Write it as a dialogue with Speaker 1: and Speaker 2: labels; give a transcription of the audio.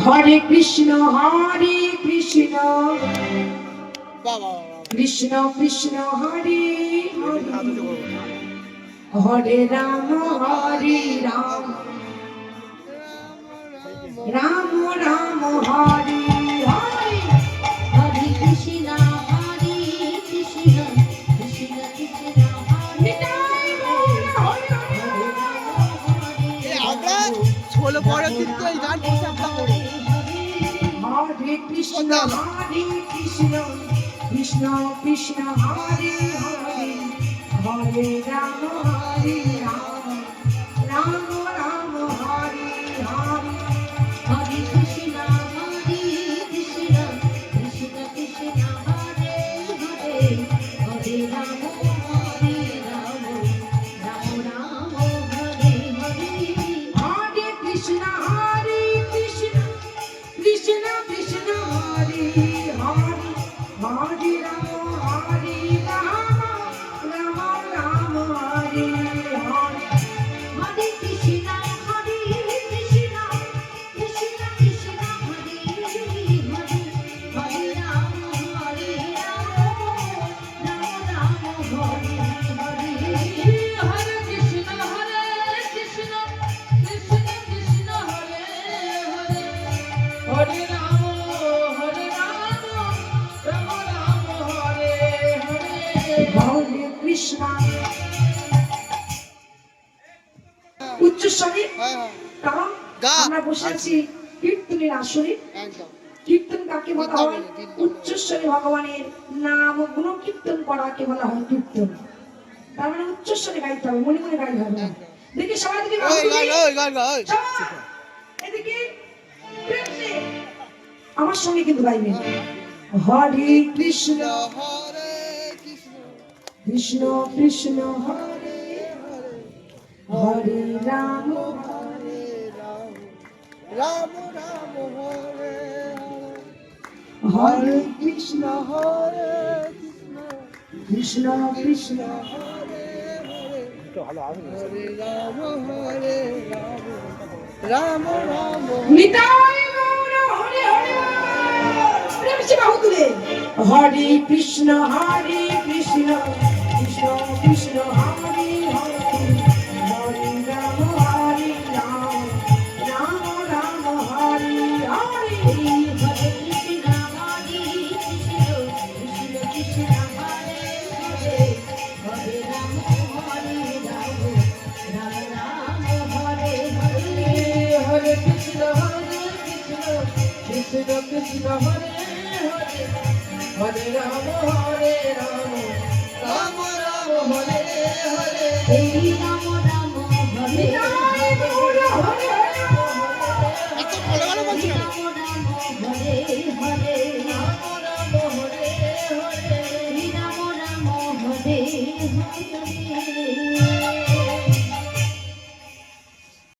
Speaker 1: হরে কৃষ্ণ কৃষ্ণ কৃষ্ণ হরে হরে রাম রাম রাম হরে হরে
Speaker 2: হরে কৃষ্ণ কৃষ্ণ কৃষ্ণ কৃষ্ণ হরে
Speaker 3: আমরা ষোলো পরে কিন্তু এই গান
Speaker 1: হরে কৃষ্ণ কৃষ্ণ কৃষ্ণ হরে হরে হরে রাম রাম রাম হরে হরে
Speaker 2: হরে কৃষ্ণ কৃষ্ণ কৃষ্ণ কৃষ্ণ হরে হরে হরে রাম রাম রাম হরে হরে
Speaker 1: হরে কৃষ্ণ কৃষ্ণ কৃষ্ণ হরে হরে হরে রাম রাম রাম হরে হরে
Speaker 2: হরে কৃষ্ণ কৃষ্ণ কৃষ্ণ কৃষ্ণ হরে হরে হরে রাম রাম হরে হরে
Speaker 1: হরে কৃষ্ণ কৃষ্ণ কৃষ্ণ হরে হরে হরে রাম রাম রাম হরে হরে হরে কৃষ্ণ উচ্চস্বরে কারণ আমরা বসে আছি কীর্তনের আসরে। কীর্তন কাকে বলা হয়? উচ্চস্বরে ভগবানের নাম গুণ কীর্তন করাকে বলা হয় কীর্তন। তার মানে উচ্চস্বরে গাইতে হবে, মনে মনে গাইতে হবে। দেখি সবাই দিকে এদিকে আমার সঙ্গে কিন্তু গাইবেন। হরে কৃষ্ণ কৃষ্ণ কৃষ্ণ হরে হরে রাম
Speaker 3: রাম রাম হরে
Speaker 1: হরে
Speaker 3: কৃষ্ণ হরে
Speaker 1: কৃষ্ণ কৃষ্ণ
Speaker 3: হরে রাম হরে রাম রাম
Speaker 1: নিতাই গৌর হরে হরে প্রেম সে বাহু তুলে হরে কৃষ্ণ কৃষ্ণ কৃষ্ণ হরে হরে হরে রাম রাম রাম হরে হরে
Speaker 2: হরে কৃষ্ণ কৃষ্ণ কৃষ্ণ হরে হরে হরে রাম রাম রাম হরে হরে
Speaker 1: হরে কৃষ্ণ কৃষ্ণ কৃষ্ণ হরে হরে হরে রাম রাম রাম হরে হরে
Speaker 2: হরে রাম রাম হরে
Speaker 1: হরে হরে
Speaker 3: এত ভালো ভালো বলছি না
Speaker 2: রাম রাম হরে হরে
Speaker 1: রাম রাম হরে হরে
Speaker 2: রাম রাম হরে হরে